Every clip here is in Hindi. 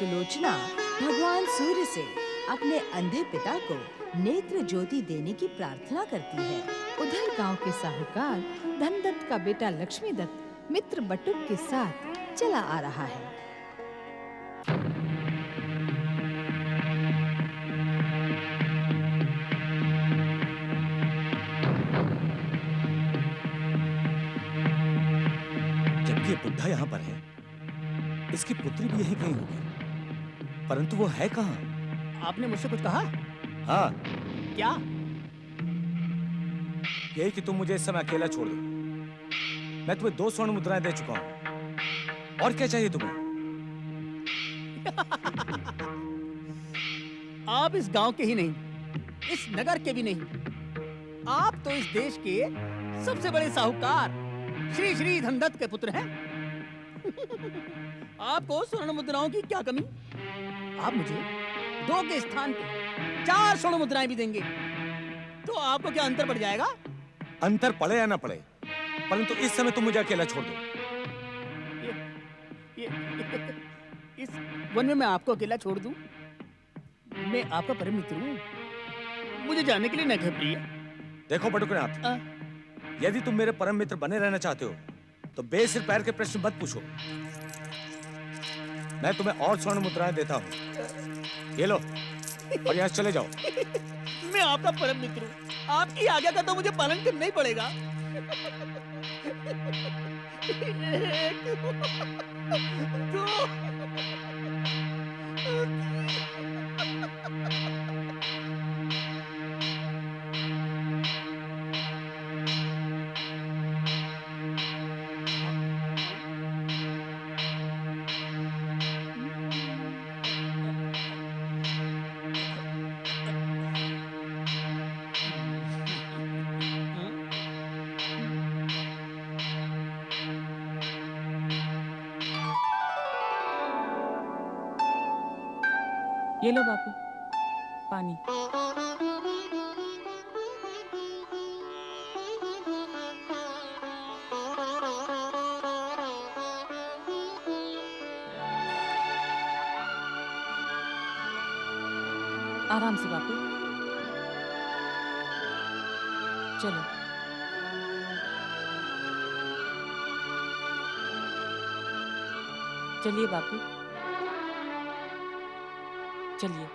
सुलोचना भगवान सूर्य से अपने अंधे पिता को नेत्र ज्योति देने की प्रार्थना करती है। उधर गांव के साहूकार धनदत्त का बेटा लक्ष्मीदत्त मित्र बटुक के साथ चला आ रहा है। जबकि ये बुढ़ा यहाँ पर है, इसकी पुत्री भी यहीं कहीं होगी, परंतु वो है कहाँ? आपने मुझसे कुछ कहा? हाँ, क्या? यही कि तुम मुझे इस समय अकेला छोड़ दो। मैं तुम्हें 2 स्वर्ण मुद्राएं दे चुका हूँ। और क्या चाहिए तुम्हें? आप इस गांव के ही नहीं, इस नगर के भी नहीं, आप तो इस देश के सबसे बड़े साहूकार श्री श्री धनदत्त के पुत्र हैं। आपको स्वर्ण मुद्राओं की क्या कमी? आप मुझे 2 के स्थान पे 4 स्वर्ण मुद्राएं भी देंगे तो आपको क्या अंतर पड़ जाएगा? अंतर पड़े या ना पड़े, परंतु इस समय तुम मुझे अकेला छोड़ दो। इस वन में मैं आपको अकेला छोड़ दूं? मैं आपका परम मित्र हूं, मुझे जाने के लिए न घबराइए। देखो बटुकनाथ, यदि तुम मेरे परम मित्र बने रहना चाहते हो तो बेसिर पैर के प्रश्न मत पूछो। मैं तुम्हें और स्वर्ण मुद्राएं देता हूँ, ये लो और यहाँ से चले जाओ। मैं आपका परम मित्र हूँ, आपकी आज्ञा का तो मुझे पालन करना ही पड़ेगा। ये लो बापू, पानी। आराम से बापू, चलो। चलिए बापू, चलिए,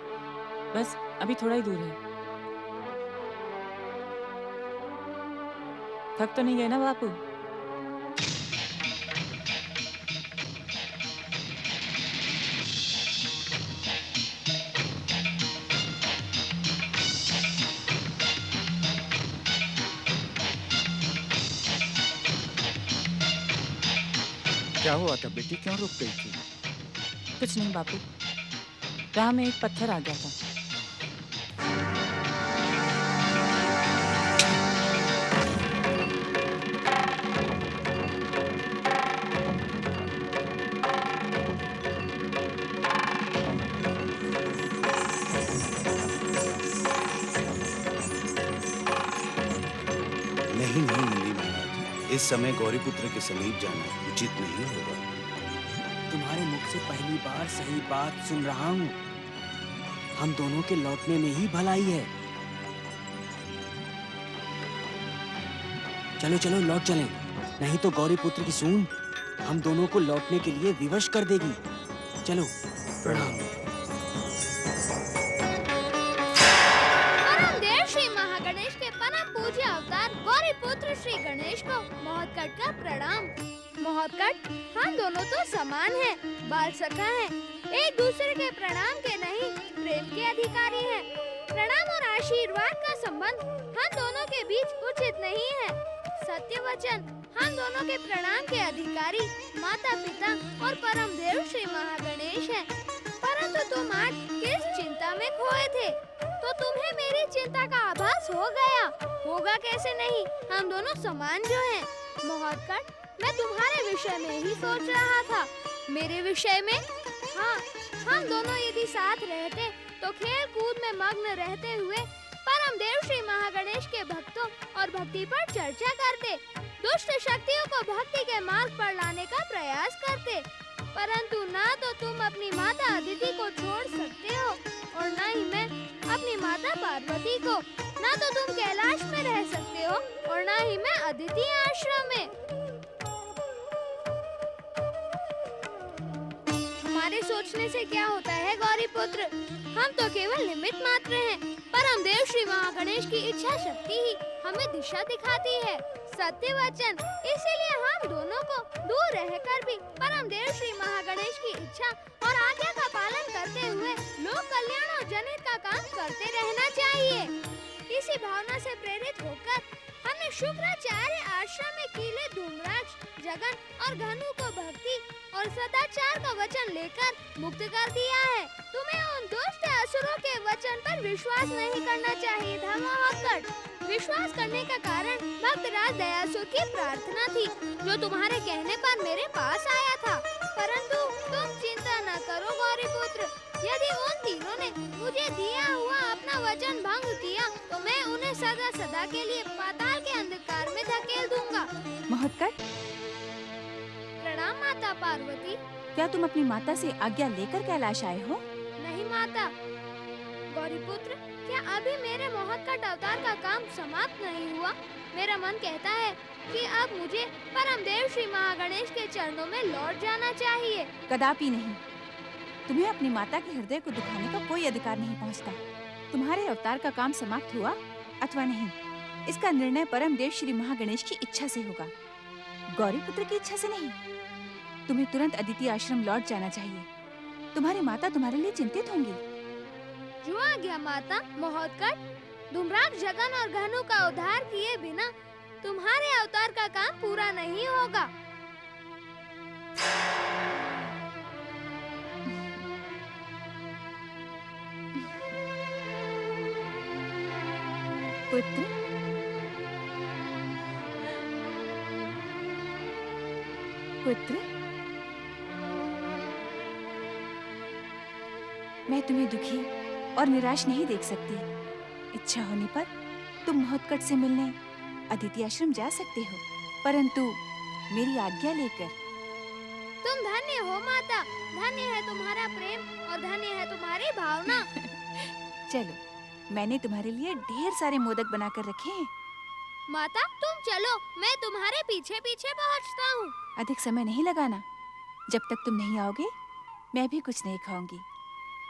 बस अभी थोड़ा ही दूर है। थक तो नहीं गए ना बापू? क्या हुआ था बेटी, क्यों रुक गई थी? कुछ नहीं बापू, राह में एक पत्थर आ गया था। नहीं नंदी महाराज, इस समय गौरीपुत्र के समीप जाना उचित नहीं होगा। तुम्हारे मुख से पहली बार सही बात सुन रहा हूँ। हम दोनों के लौटने में ही भलाई है। चलो चलो लौट चलें, नहीं तो गौरीपुत्र की सून हम दोनों को लौटने के लिए विवश कर देगी। चलो प्रणाम। परमदेव श्री महागणेश के परम पूज्य अवतार गौरीपुत्र श्री गणेश को महोत्कट का प्रणाम। महोत्कट, हम दोनों तो समान हैं, बाल सखा हैं, एक दूसरे के प्रणाम के नहीं प्रेम के अधिकारी हैं। प्रणाम और आशीर्वाद का संबंध हम दोनों के बीच उचित नहीं है। सत्य वचन, हम दोनों के प्रणाम के अधिकारी माता पिता और परम देव श्री महागणेश हैं। परंतु तुम आज किस चिंता में खोए थे, तो तुम्हें मेरी चिंता का आभास हो गया। होगा कैसे नहीं, हम दोनों समान जो हैं। महोत्कट, मैं तुम्हारे विषय में ही सोच रहा था। मेरे विषय में? हाँ, हम दोनों यदि साथ रहते तो खेल कूद में मग्न रहते हुए परम देव श्री महागणेश के भक्तों और भक्ति पर चर्चा करते, दुष्ट शक्तियों को भक्ति के मार्ग पर लाने का प्रयास करते। परंतु ना तो तुम अपनी माता अदिति को छोड़ सकते हो और ना ही मैं अपनी माता पार्वती को। ना तो तुम कैलाश में रह सकते हो और ना ही मैं अदिति आश्रम में। हमारे सोचने से क्या होता है गौरी पुत्र, हम तो केवल निमित्त मात्र हैं। परम देव श्री महागणेश की इच्छा शक्ति ही हमें दिशा दिखाती है, सत्य वचन। इसीलिए हम दोनों को दूर रहकर भी परम देव श्री महागणेश की इच्छा और आज्ञा का पालन करते हुए लोक कल्याण और जनहित का काम करते रहना चाहिए। इसी भावना से प्रेरित होकर हमने शुक्राचार्य आश्रम में कीले धूम्राक्ष, जगन और घनु को भक्ति और सदाचार का वचन लेकर मुक्त कर दिया है। तुम्हें उन दुष्ट असुरों के वचन पर विश्वास नहीं करना चाहिए था मोहक्कड़। विश्वास करने का कारण भक्तराज दयासुर की प्रार्थना थी, जो तुम्हारे कहने पर मेरे पास आया था। परंतु तुम चिंता न करो गौरी पुत्र, यदि उन तीनों ने मुझे दिया हुआ अपना वचन भंग किया तो मैं उन्हें सदा सदा के लिए पाताल के अंधकार में धकेल दूंगा। महोत्कट, प्रणाम माता पार्वती। क्या तुम अपनी माता से आज्ञा लेकर कैलाश आए हो? नहीं माता। गौरी पुत्र, क्या अभी मेरे महोत्कट अवतार का काम समाप्त नहीं हुआ? मेरा मन कहता है कि अब मुझे परम देव श्री महागणेश के चरणों में लौट जाना चाहिए। कदापि नहीं। तुम्हें अपनी माता के हृदय को दुखाने का कोई अधिकार नहीं पहुंचता। तुम्हारे अवतार का काम समाप्त हुआ अथवा नहीं, इसका निर्णय परम देव श्री महागणेश की इच्छा से होगा, गौरी पुत्र की इच्छा से नहीं। तुम्हें तुरंत अदिति आश्रम लौट जाना चाहिए। तुम्हारी माता तुम्हारे लिए चिंतित होंगी। जो आ गया माता। महोत्कट, धूम्राक्ष, जगन और घनु का उद्धार किए बिना तुम्हारे अवतार का काम पूरा नहीं होगा। पुत्र, पुत्र, मैं तुम्हें दुखी और निराश नहीं देख सकती। इच्छा होने पर तुम महोत्कट से मिलने अदिति आश्रम जा सकते हो, परंतु मेरी आज्ञा लेकर। तुम धन्य हो माता, धन्य है तुम्हारा प्रेम और धन्य है तुम्हारी भावना। चलो, मैंने तुम्हारे लिए ढेर सारे मोदक बनाकर रखे हैं। माता तुम चलो, मैं तुम्हारे पीछे पीछे पहुंचता हूँ। अधिक समय नहीं लगाना। जब तक तुम नहीं आओगे, मैं भी कुछ नहीं खाऊंगी।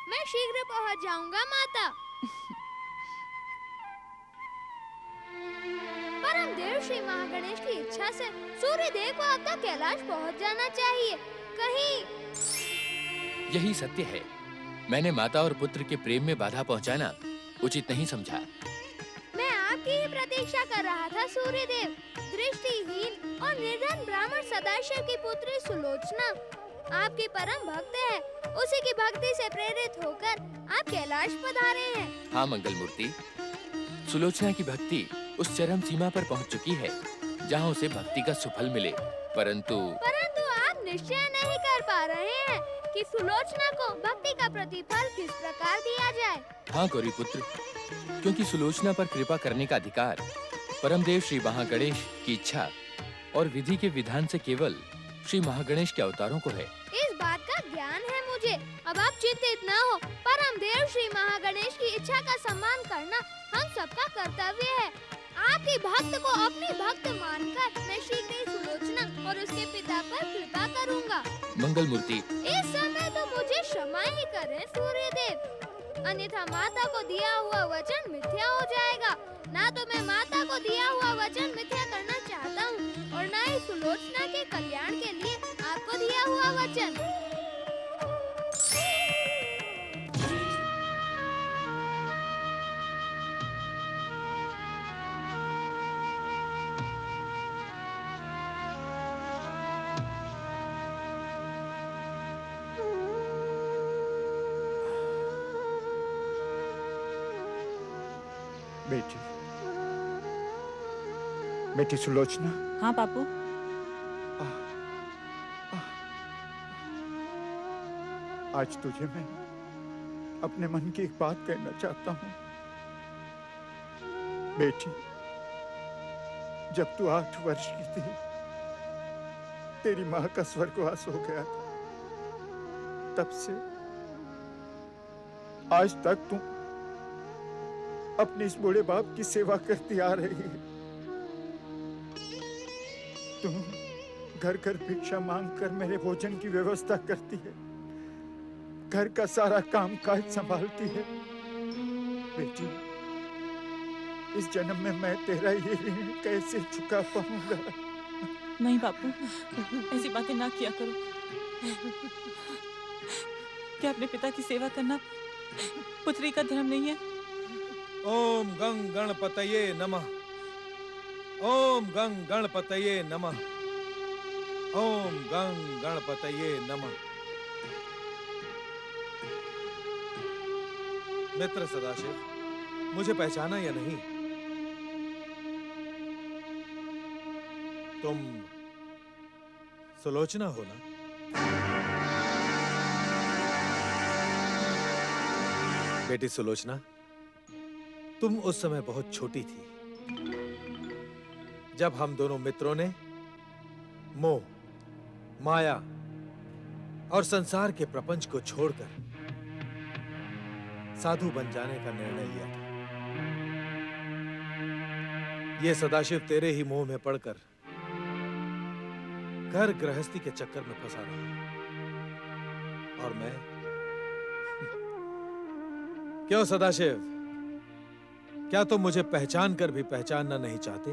मैं शीघ्र पहुंच जाऊंगा माता। परम देव श्री महागणेश की इच्छा से सूर्य देव को अब तक कैलाश पहुंच जाना चाहिए। कहीं यही सत्य है। मैंने माता और पुत्र के प्रेम में बाधा पहुंचाना उचित नहीं समझा। मैं आपकी ही प्रतीक्षा कर रहा था सूर्य देव। दृष्टिहीन और निर्धन ब्राह्मण सदाशिव की पुत्री सुलोचना आपकी परम भक्त है। उसी की भक्ति से प्रेरित होकर आप कैलाश पधारे हैं। हाँ मंगल मूर्ति, सुलोचना की भक्ति उस चरम सीमा पर पहुंच चुकी है जहां उसे भक्ति का सुफल मिले, परंतु आप निश्चय नहीं कर पा रहे हैं कि सुलोचना को भक्ति का प्रतिफल किस प्रकार दिया जाए। हाँ गौरी पुत्र, क्योंकि सुलोचना पर कृपा करने का अधिकार परमदेव श्री महागणेश की इच्छा और विधि के विधान से केवल श्री महागणेश के अवतारों को है। इस बात का ज्ञान है मुझे। अब आप चिंतित न हो। परम देव श्री महागणेश की इच्छा का सम्मान करना हम सबका कर्तव्य है। आपकी भक्त को अपनी भक्त मानकर मैं शीघ्र ही सुलोचना और उसके पिता पर कृपा करूंगा। मंगल मूर्ति, इस समय तो मुझे क्षमा ही करें सूर्य देव, अन्यथा माता को दिया हुआ वचन मिथ्या हो जाएगा। ना तो मैं माता को दिया हुआ वचन मिथ्या करना चाहता हूँ और ना ही सुलोचना के कल्याण के लिए आपको दिया हुआ वचन। बेटी, बेटी सुलोचना। हाँ बापू। आज तुझे मैं अपने मन की एक बात कहना चाहता हूँ। बेटी, जब तू 8 वर्ष की थी, तेरी माँ का स्वर्गवास हो गया था। तब से आज तक तुम अपने इस बूढ़े बाप की सेवा करती आ रही है। तुम घर घर भिक्षा मांग कर मेरे भोजन की व्यवस्था करती है, घर का सारा काम काज संभालती है। बेटी, इस जन्म में मैं तेरा ये ऋण कैसे चुका पाऊंगा? नहीं बापू, ऐसी बातें ना किया करो। क्या अपने पिता की सेवा करना पुत्री का धर्म नहीं है? ओम गंग गणपतये नमः। ओम गंग गणपतये नमः। ओम गंग गणपतये नमः। मित्र सदाशिव, मुझे पहचाना या नहीं? तुम सुलोचना हो ना? बेटी सुलोचना, तुम उस समय बहुत छोटी थी जब हम दोनों मित्रों ने मोह, माया और संसार के प्रपंच को छोड़कर साधु बन जाने का निर्णय लिया था। यह सदाशिव तेरे ही मोह में पड़कर घर गृहस्थी के चक्कर में फंसा रहा, और मैं क्यों सदाशिव, क्या तुम मुझे पहचान कर भी पहचानना नहीं चाहते?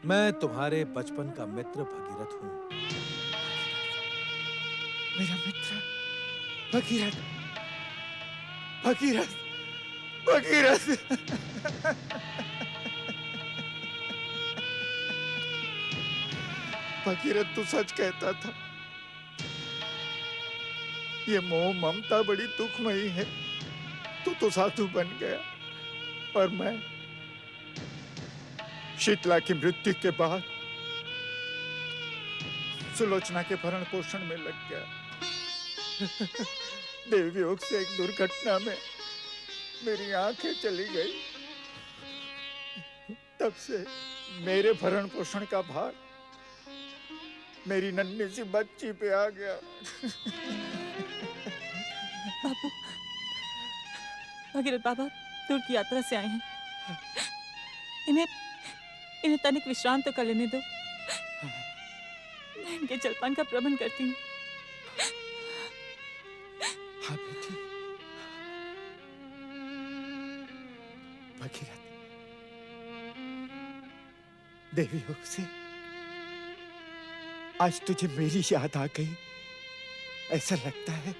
मैं तुम्हारे बचपन का मित्र भगीरथ हूं। मेरा मित्र भगीरथ, भगीरथ, भगीरथ। भगीरथ, तू सच कहता था। ये मोह ममता बड़ी दुखमयी है। तू तो साधु बन गया और मैं शीतला की मृत्यु के बाद सुलोचना के भरण पोषण में लग गया। देवयोग से एक दुर्घटना में मेरी आंखें चली गई। तब से मेरे भरण पोषण का भार मेरी नन्ही सी बच्ची पे आ गया। बापू, भगीरथ बाबा दूर की यात्रा से आए हैं। इन्हें तनिक विश्राम तो कर लेने दो। मैं इनके जलपान का प्रबंध करती हूँ। हाँ बेटी। भगीरथ, देवी योग से आज तुझे मेरी याद आ गई। ऐसा लगता है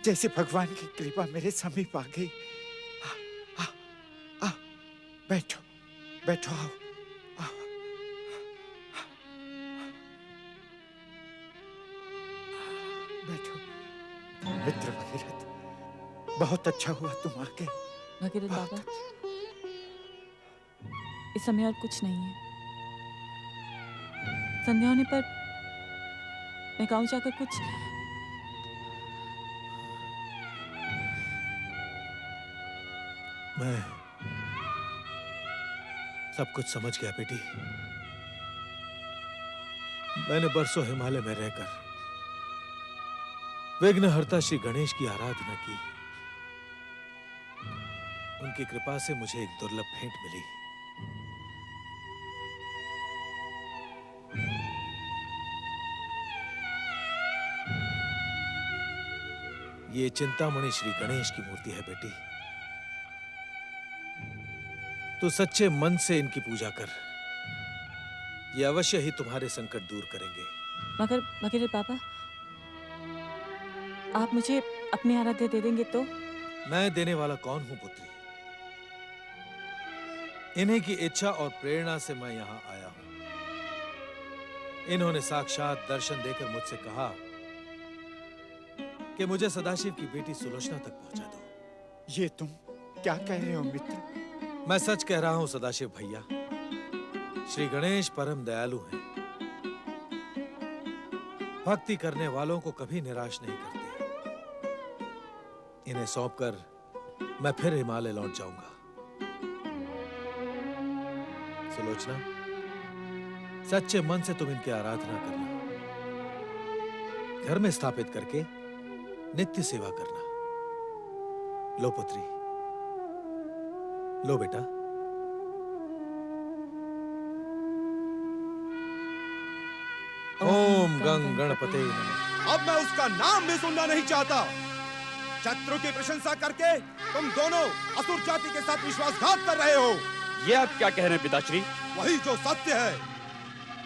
जैसे भगवान की कृपा मेरे समीप आ गई। आ, बैठो, बैठो, आओ, आओ। बैठो। मित्र भगीरथ, बहुत अच्छा हुआ तुम आ गए। भगीरथ बाबा, इस समय और कुछ नहीं है। संध्या होने पर मैं गांव जाकर कुछ मैं सब कुछ समझ गया बेटी। मैंने बरसों हिमालय में रहकर विघ्नहर्ता श्री गणेश की आराधना की। उनकी कृपा से मुझे एक दुर्लभ भेंट मिली। ये चिंतामणि श्री गणेश की मूर्ति है बेटी। तो सच्चे मन से इनकी पूजा कर, ये अवश्य ही तुम्हारे संकट दूर करेंगे। मगर भगीरथ बाबा, आप मुझे अपनी आराध्य दे देंगे तो? मैं देने वाला कौन हूं पुत्री? इन्हीं की इच्छा और प्रेरणा से मैं यहां आया हूं। इन्होंने साक्षात दर्शन देकर मुझसे कहा कि मुझे सदाशिव की बेटी सुलोचना तक पहुंचा दो। ये तुम क्या कह रहे हो मित्र? मैं सच कह रहा हूं सदाशिव भैया। श्री गणेश परम दयालु हैं। भक्ति करने वालों को कभी निराश नहीं करते। इन्हें सौंपकर मैं फिर हिमालय लौट जाऊंगा। सुलोचना, सच्चे मन से तुम इनकी आराधना करना। घर में स्थापित करके नित्य सेवा करना। लो पुत्री, लो बेटा। ओम गंग गणपते नमः। अब मैं उसका नाम भी सुनना नहीं चाहता। शत्रु की प्रशंसा करके तुम दोनों असुर जाति के साथ विश्वासघात कर रहे हो। ये आप क्या कह रहे हैं पिताश्री? वही जो सत्य है।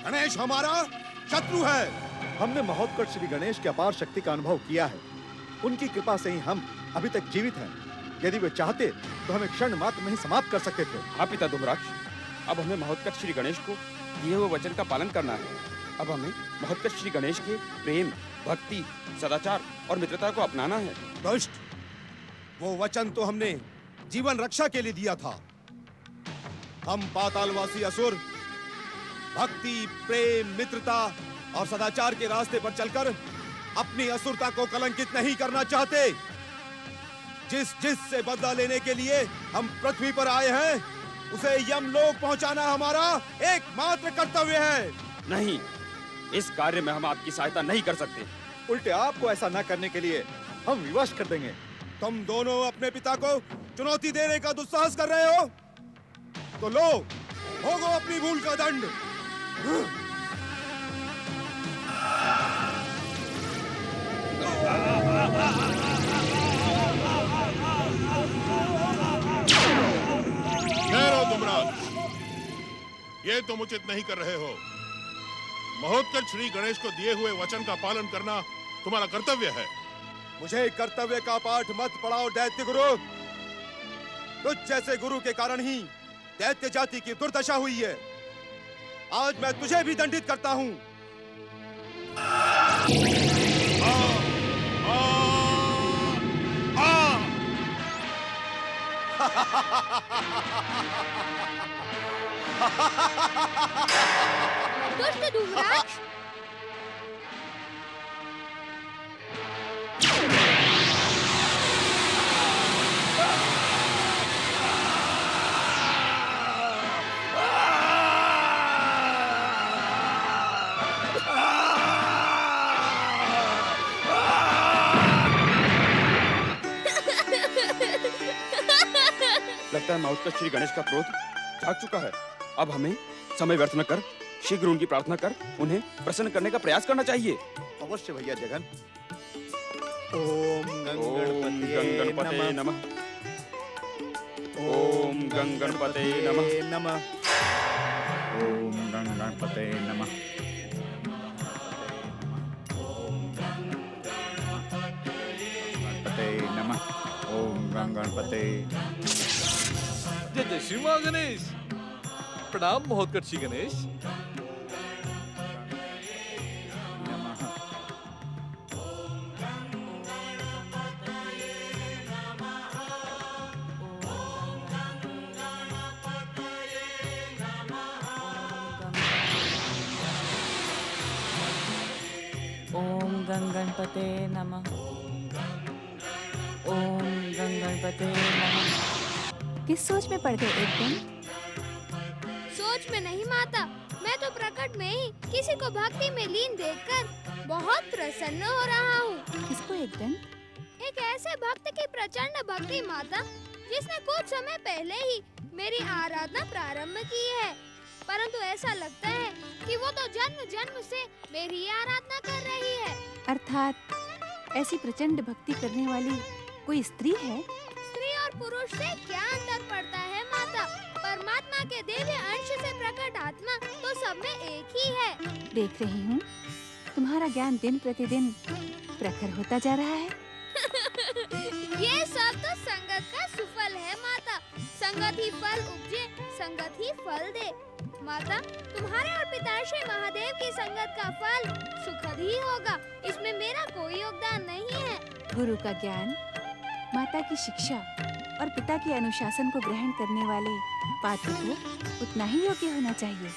गणेश हमारा शत्रु है। हमने महोत्कट श्री गणेश की अपार शक्ति का अनुभव किया है। उनकी कृपा से ही हम अभी तक जीवित हैं। यदि वे चाहते तो हमें क्षण मात्र में ही समाप्त कर सकते थे। हाँ पिता धूम्राक्ष, अब हमें महोत्कट श्री गणेश को दिए हुए वचन का पालन करना है। अब हमें महोत्कट श्री गणेश के प्रेम, भक्ति, सदाचार और मित्रता को अपनाना है। दुष्ट, वो वचन तो हमने जीवन रक्षा के लिए दिया था। हम पातालवासी असुर भक्ति, प्रेम, मित्रता और सदाचार के रास्ते पर चलकर अपनी असुरता को कलंकित नहीं करना चाहते। जिस से बदला लेने के लिए हम पृथ्वी पर आए हैं, उसे यमलोक पहुंचाना हमारा एकमात्र कर्तव्य है। नहीं, इस कार्य में हम आपकी सहायता नहीं कर सकते। उल्टे आपको ऐसा न करने के लिए हम विवश कर देंगे। तुम दोनों अपने पिता को चुनौती देने का दुस्साहस कर रहे हो, तो लो, भोगो अपनी भूल का दंड। ठहरो धूम्राक्ष, ये तुम उचित नहीं कर रहे हो। महोत्कट श्री गणेश को दिए हुए वचन का पालन करना तुम्हारा कर्तव्य है। मुझे कर्तव्य का पाठ मत पढ़ाओ दैत्य गुरु। तुझ जैसे गुरु के कारण ही दैत्य जाति की दुर्दशा हुई है। आज मैं तुझे भी दंडित करता हूँ। दुष्ट धूम्राक्ष, लगता है महोत्कट श्री गणेश का क्रोध जाग चुका है। अब हमें समय व्यर्थ न कर शीघ्र उनकी प्रार्थना कर उन्हें प्रसन्न करने का प्रयास करना चाहिए। अवश्य भैया जगन। ओम गणपते नमः। ओम गणपते नमः। ओम गणपते नमः। गणपते नमः। ओम गणपते। जय जय श्री मां गणेश। प्रणाम महोत्कट श्री गणेश। ओम गणपते नमः। ओम गणपते नमः। किस सोच में पड़ गए एकदम? सोच में नहीं माता, मैं तो प्रकट में ही किसी को भक्ति में लीन देखकर बहुत प्रसन्न हो रहा हूँ। किसको एकदम? एक ऐसे भक्त की प्रचंड भक्ति माता, जिसने कुछ समय पहले ही मेरी आराधना प्रारंभ की है। परंतु ऐसा लगता है कि वो तो जन्म जन्म से मेरी आराधना कर रही है। अर्थात ऐसी प्रचंड भक्ति करने वाली कोई स्त्री है? स्त्री और पुरुष से क्या अंतर पड़ता है माता? परमात्मा के दिव्य अंश से प्रकट आत्मा तो सब में एक ही है। देख रही हूँ, तुम्हारा ज्ञान दिन प्रतिदिन प्रखर होता जा रहा है। ये सब तो संगत का सुफल है माता। संगत ही फल उपजे, संगत ही फल दे। माता, तुम्हारे और पिताश्री महादेव की संगत का फल सुखद ही होगा। इसमें मेरा कोई योगदान नहीं है। गुरु का ज्ञान, माता की शिक्षा और पिता के अनुशासन को ग्रहण करने वाले पात्र को उतना ही योग्य होना चाहिए।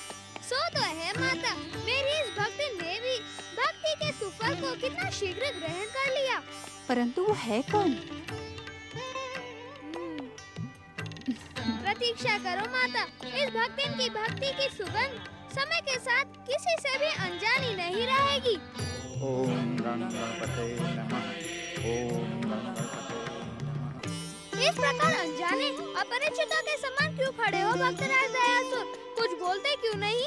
सो तो है माता। मेरी इस भक्ति ने भी भक्ति के सुफल को कितना शीघ्र ग्रहण कर लिया। परंतु वो है कौन? प्रतीक्षा करो माता। इस भक्तिन की भक्ति की सुगंध समय के साथ किसी से भी अनजानी नहीं रहेगी। ओम गणपते नमः। ओम गणपते नमः। इस प्रकार अनजाने अपरिचितों के समान क्यों खड़े हो भक्तराज दयासुर? कुछ बोलते क्यों नहीं?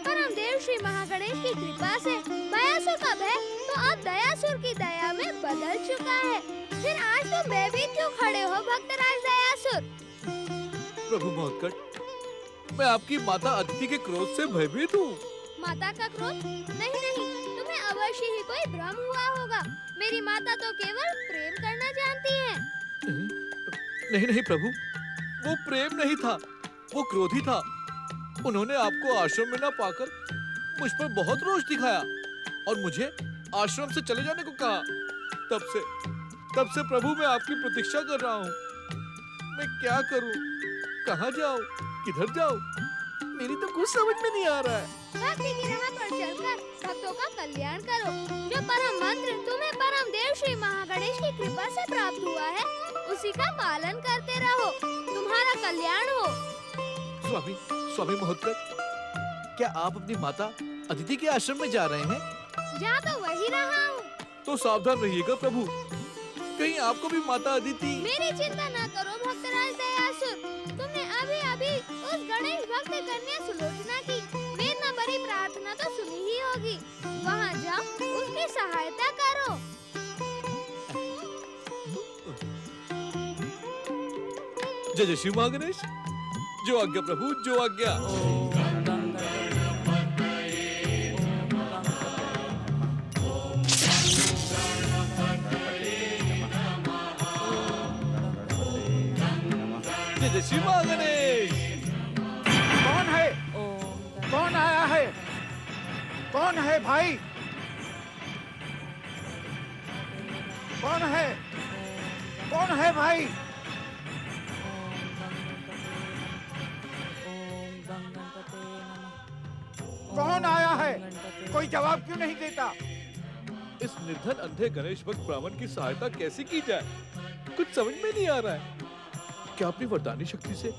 परम देव श्री महागणेश की कृपा से दयासुर का भय तो अब दयासुर की दया में बदल चुका है। फिर आज तो भयभीत क्यों खड़े हो भक्तराज दयासुर? प्रभु महोत्कट, मैं आपकी माता अदिति के क्रोध से भयभीत हूँ। माता का क्रोध? नहीं नहीं, तुम्हें अवश्य ही कोई भ्रम हुआ होगा। मेरी माता तो केवल प्रेम करना जानती है। नहीं नहीं प्रभु, वो प्रेम नहीं था, वो क्रोधी था। उन्होंने आपको आश्रम में न पाकर मुझ पर बहुत रोष दिखाया और मुझे आश्रम से चले जाने को कहा। तब से प्रभु मैं आपकी प्रतीक्षा कर रहा हूँ। मैं क्या करूँ, कहाँ जाऊँ, किधर जाऊँ, मेरी तो कुछ समझ में नहीं आ रहा है। भक्ति की राह पर चलकर भक्तों का कल्याण करो। जो परम मंत्र तुम्हें परम देव श्री महागणेश की कृपा से प्राप्त हुआ है, उसी का पालन करते रहो, तुम्हारा कल्याण हो। स्वामी महोत्कट, क्या आप अपनी माता अदिति के आश्रम में जा रहे हैं? जा तो वही रहा हूँ। तो सावधान रहिएगा प्रभु, कहीं आपको भी माता अदिति। मेरी चिंता न करो भक्तराज दयासुर, तुमने अभी उस गणेश भक्त कन्या सुलोचना की वेदना भरी प्रार्थना तो सुनी ही होगी। वहाँ जाओ, उसकी सहायता करो। जय जय श्री महागणेश। जो आज्ञा प्रभु, जो आज्ञा। जय जय श्री महागणेश। कौन है? कौन आया है? कौन है भाई? कौन है? कौन है भाई? कौन आया है? कोई जवाब क्यों नहीं देता? इस निर्धन अंधे गणेश भक्त ब्राह्मण की सहायता कैसे की जाए, कुछ समझ में नहीं आ रहा है। क्या अपनी वरदानी शक्ति से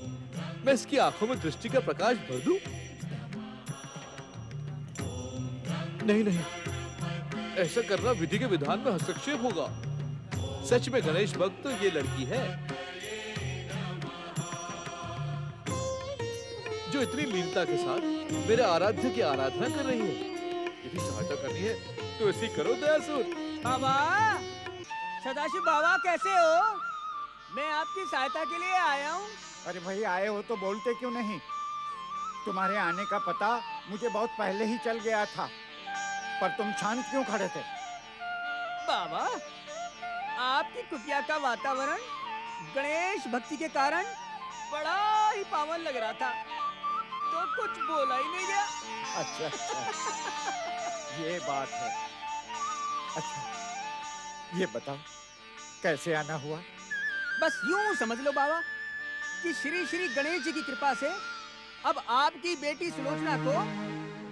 मैं इसकी आंखों में दृष्टि का प्रकाश भर दूं? नहीं नहीं, ऐसा करना विधि के विधान में हस्तक्षेप होगा। सच में गणेश भक्त तो ये लड़की है जो इतनी लीनता के साथ मेरे आराध्य की आराधना कर रही है। यदि सहायता करनी है तो ऐसी करो दयासुर। बाबा, सदाशिव बाबा कैसे हो? मैं आपकी सहायता के लिए आया हूँ। अरे भाई, आए हो तो बोलते क्यों नहीं? तुम्हारे आने का पता मुझे बहुत पहले ही चल गया था, पर तुम शांत क्यों खड़े थे? बाबा, आपकी कुटिया का वातावरण गणेश भक्ति के कारण बड़ा ही पावन लग रहा था, तो कुछ बोला ही नहीं गया। अच्छा, ये बात है। अच्छा, ये बताओ कैसे आना हुआ? बस यूं समझ लो बाबा कि श्री श्री गणेश जी की कृपा से अब आपकी बेटी सुलोचना को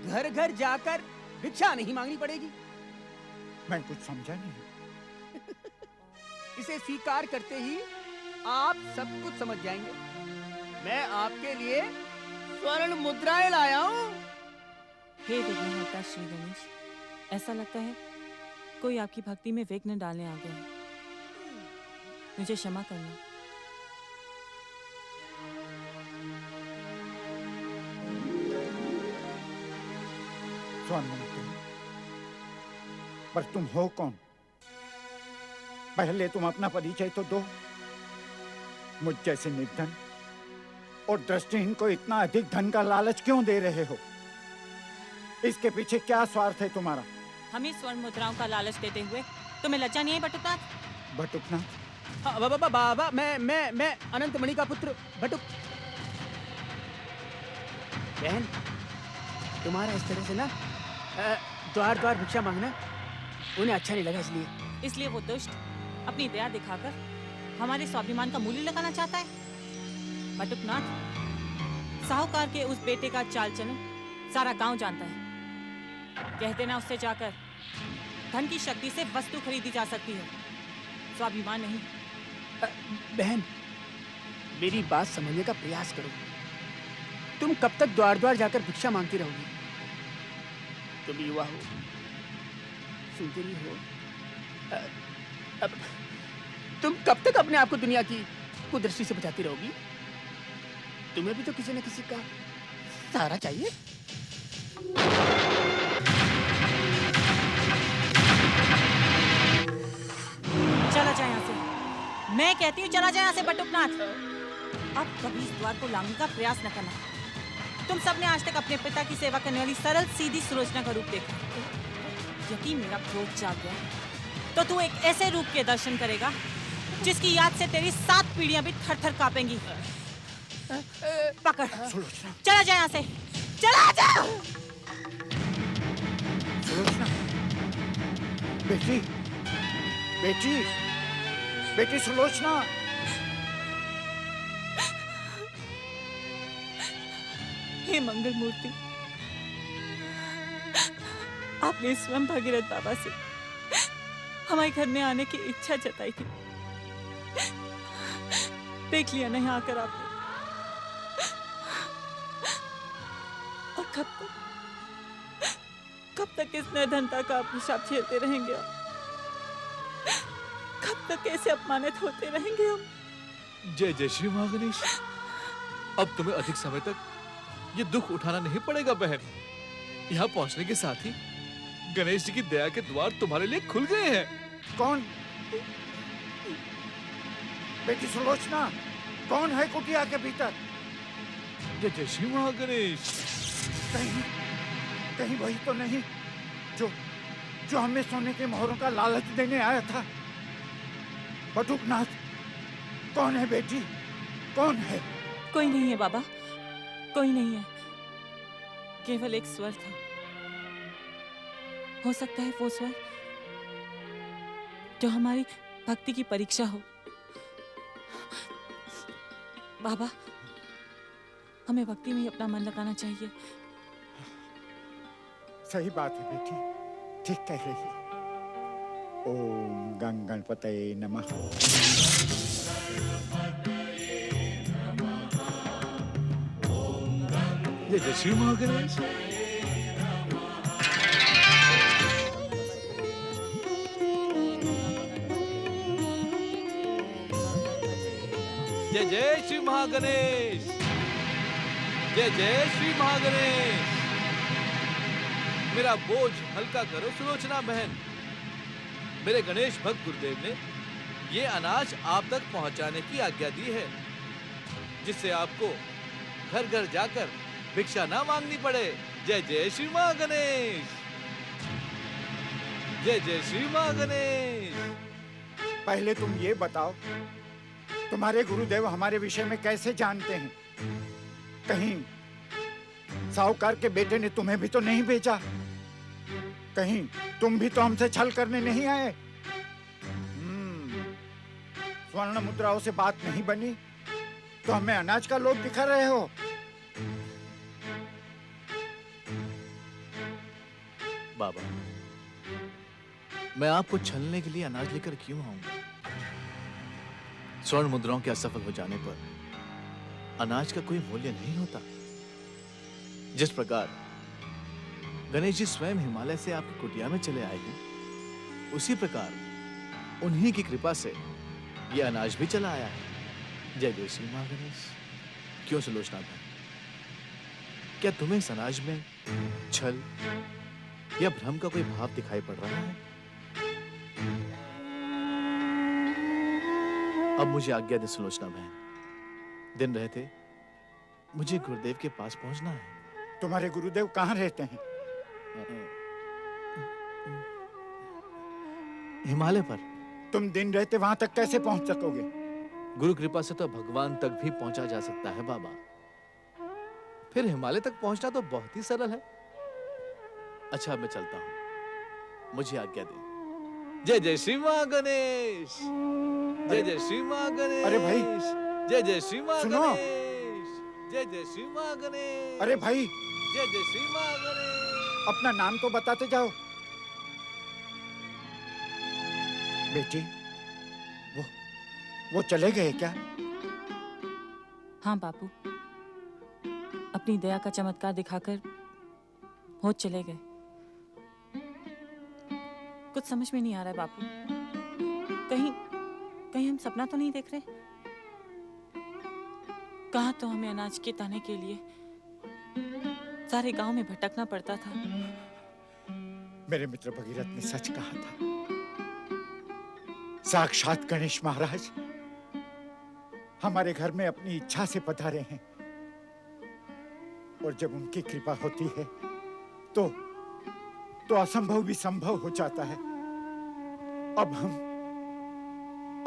घर घर जाकर भिक्षा नहीं मांगनी पड़ेगी। मैं कुछ समझा नहीं। इसे स्वीकार करते ही आप सब कुछ समझ जाएंगे। मैं आपके लिए स्वर्ण मुद्राएं लाया हूँ। हे विघ्नहर्ता श्री गणेश, ऐसा लगता है कोई आपकी भक्ति में विघ्न डालने आ गया है। मुझे क्षमा करना। स्वर्ण, पर तुम हो कौन? पहले तुम अपना परिचय तो दो। मुझ जैसे निर्धन और दृष्टिहीन को इतना अधिक धन का लालच क्यों दे रहे हो? इसके पीछे क्या स्वार्थ है तुम्हारा? हमें स्वर्ण मुद्राओं का लालच देते हुए तुम्हें लज्जा नहीं है बटुकनाथ? बटुकनाथ? बाबा, मैं अनंत मणि का पुत्र बटुक। बहन, तुम्हारा इस तरह से ना द्वार द्वार भिक्षा मांगना उन्हें अच्छा नहीं लगा, इसलिए वो दुष्ट अपनी दया दिखाकर हमारे स्वाभिमान का मूल्य लगाना चाहता है। बटुकनाथ, साहूकार के उस बेटे का चाल चलन सारा गांव जानता है। कहते ना उससे जाकर धन की शक्ति से वस्तु खरीदी जा सकती है, स्वाभिमान नहीं। बहन, मेरी बात समझने का प्रयास करो। तुम कब तक द्वार द्वार जाकर भिक्षा मांगती रहोगी? तुम युवा हो, सुंदरी हो, अब तुम कब तक अपने आप को दुनिया की कुदृष्टि से बचाती रहोगी? तुम्हें भी तो किसी न किसी का सहारा चाहिए। चला जाए यहाँ से। मैं कहती हूँ चला जाए यहाँ से बटुकनाथ। अब कभी इस द्वार को लांघने का प्रयास न करना। तुम सबने आज तक अपने पिता की सेवा करने वाली सरल सीधी सुलोचना का रूप देखा। यदि मेरा क्रोध जाग गया तो तू एक ऐसे रूप के दर्शन करेगा जिसकी याद से तेरी 7 पीढ़ियां भी थर-थर कांपेंगी। पकड़, चला जाए यहाँ से, चला जा। सुलोचना, बेटी, बेटी, बेटी सुलोचना। हे मंगल मूर्ति, आपने स्वयं भागीरथ बाबा से हमारे घर में आने की इच्छा जताई थी। देख लिया नहीं आकर आपने। और कब तक इस निर्धनता का अभिशाप झेलते रहेंगे आप? कब तक ऐसे अपमानित होते रहेंगे हम? जय जय श्री महागणेश। अब तुम्हें अधिक समय तक ये दुख उठाना नहीं पड़ेगा बहन। यहाँ पहुँचने के साथ ही गणेश जी की दया के द्वार तुम्हारे लिए खुल गए हैं। कौन? बेटी सुलोचना, कौन है कुटिया के भीतर? जय जय श्री महागणेश। कहीं वही तो नहीं जो हमें सोने के मोहरों का लालच देने आया था? बटुकनाथ, कौन है बेटी, कौन है? कोई नहीं है बाबा, कोई नहीं है। केवल एक स्वर था। हो सकता है वो स्वर जो हमारी भक्ति की परीक्षा हो। बाबा, हमें भक्ति में ही अपना मन लगाना चाहिए। सही बात है बेटी, ठीक कह रही है। ओम गं गणपतये नमः। जय जय श्री महागणेश। जय जय श्री महागणेश। जय जय श्री महागणेश। मेरा बोझ हल्का करो सुलोचना बहन। मेरे गणेश भक्त गुरुदेव ने ये अनाज आप तक पहुंचाने की आज्ञा दी है, जिससे आपको घर घर जाकर भिक्षा ना मांगनी पड़े। जय जय श्री महागणेश। जय जय श्री महागणेश। पहले तुम ये बताओ, तुम्हारे गुरुदेव हमारे विषय में कैसे जानते हैं? कहीं साहूकार के बेटे ने तुम्हें भी तो नहीं भेजा? कहीं तुम भी तो हमसे छल करने नहीं आए? स्वर्ण मुद्राओं से बात नहीं बनी तो हमें अनाज का लोभ दिखा रहे हो? बाबा, मैं आपको छलने के लिए अनाज लेकर क्यों आऊंगा? स्वर्ण मुद्राओं के असफल हो जाने पर अनाज का कोई मूल्य नहीं होता। जिस प्रकार गणेश जी स्वयं हिमालय से आपकी कुटिया में चले आए हैं, उसी प्रकार उन्हीं की कृपा से ये अनाज भी चला आया है। जय जय श्री महागणेश। क्यों सुलोचना बहन, क्या तुम्हें इस अनाज में छल या भ्रम का कोई भाव दिखाई पड़ रहा है? अब मुझे आज्ञा दे सुलोचना बहन। दिन रहते मुझे गुरुदेव के पास पहुंचना है। तुम्हारे गुरुदेव कहाँ रहते हैं? हिमालय पर। तुम दिन रहते वहां तक कैसे पहुंच सकोगे? गुरु कृपा से तो भगवान तक भी पहुंचा जा सकता है बाबा। फिर हिमालय तक पहुंचना तो बहुत ही सरल है। अच्छा, मैं चलता हूं, मुझे आज्ञा दे। जय जय श्री महागणेश। जय जय श्री महागणेश। अरे भाई, जय जय श्री सुनो। महागणेश। जय जय श्री महागणेश। अरे भाई, जय जय श्री महागणेश। अपना नाम तो बताते जाओ। बेटी, वो चले गए क्या? हाँ बापू, अब अपनी दया का चमत्कार दिखाकर होश चले गए। कुछ समझ में नहीं आ रहा है बापू, कहीं हम सपना तो नहीं देख रहे? कहाँ तो हमें अनाज के ताने के लिए सारे गांव में भटकना पड़ता था। मेरे मित्र भगीरथ ने सच कहा था। साक्षात गणेश महाराज हमारे घर में अपनी इच्छा से पधारे हैं, और जब उनकी कृपा होती है तो असंभव भी संभव हो जाता है। अब हम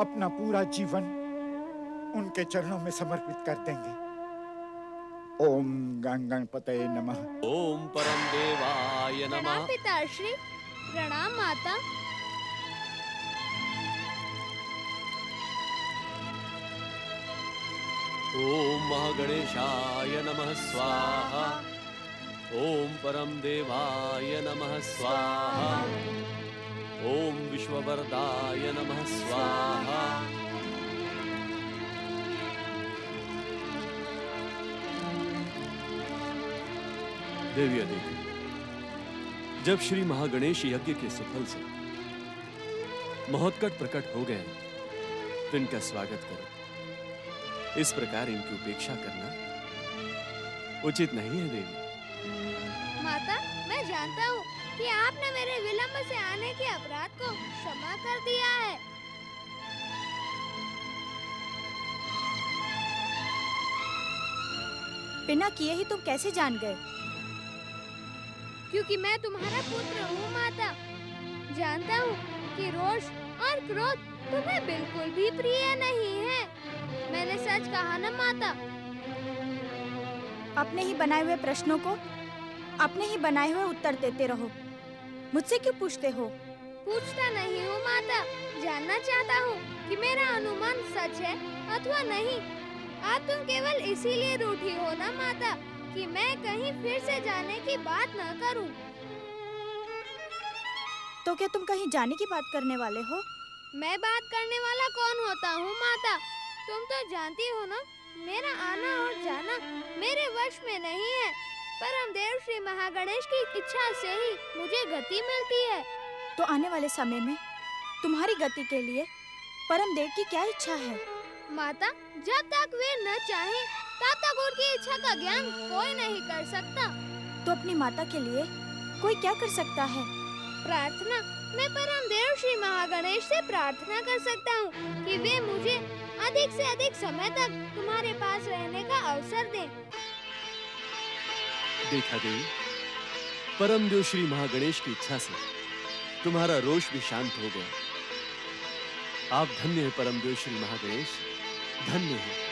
अपना पूरा जीवन उनके चरणों में समर्पित कर देंगे। ओम गणपतये नमः। ओम परम देवाय नमः। प्रणाम पिताश्री। प्रणाम माता। ओम महागणेशाय नमः स्वाहा। ओम परम देवाय नमः स्वाहा। ओम विश्ववरदाय नमः स्वाहा। देवी अदिति, जब श्री महागणेश यज्ञ के सुफल से महोत्कट प्रकट हो गए तो इनका स्वागत करो। इस प्रकार इनकी उपेक्षा करना उचित नहीं है देवी। माता, मैं जानता हूँ कि आपने मेरे विलंब से आने के अपराध को क्षमा कर दिया है। बिना किए ही तुम कैसे जान गए? क्योंकि मैं तुम्हारा पुत्र हूँ माता। जानता हूँ कि रोष और क्रोध तुम्हें बिल्कुल भी प्रिय नहीं है। मैंने सच कहा ना माता? अपने ही बनाए हुए प्रश्नों को अपने ही बनाए हुए उत्तर देते रहो। मुझसे क्यों पूछते हो? पूछता नहीं हूँ माता, जानना चाहता हूँ कि मेरा अनुमान सच है अथवा नहीं। आप तुम केवल इसीलिए रूठी हो ना माता कि मैं कहीं फिर से जाने की बात न करूं। तो क्या तुम कहीं जाने की बात करने वाले हो? मैं बात करने वाला कौन होता हूँ माता? तुम तो जानती हो ना, मेरा आना और जाना मेरे वश में नहीं है। परमदेव श्री महागणेश की इच्छा से ही मुझे गति मिलती है। तो आने वाले समय में तुम्हारी गति के लिए परमदेव की क्या इच्छा है? माता, जब तक वे न चाहें तब तक उनकी इच्छा का ज्ञान कोई नहीं कर सकता। तो अपनी माता के लिए कोई क्या कर सकता है? प्रार्थना। मैं परमदेव श्री महागणेश से प्रार्थना कर सकता हूँ कि वे मुझे अधिक से अधिक समय तक तुम्हारे पास रहने का अवसर दें। देखा देवी, परमदेव श्री महागणेश की इच्छा से तुम्हारा रोष भी शांत हो गया। आप धन्य हैं परमदेव श्री महागणेश, धन्य हैं।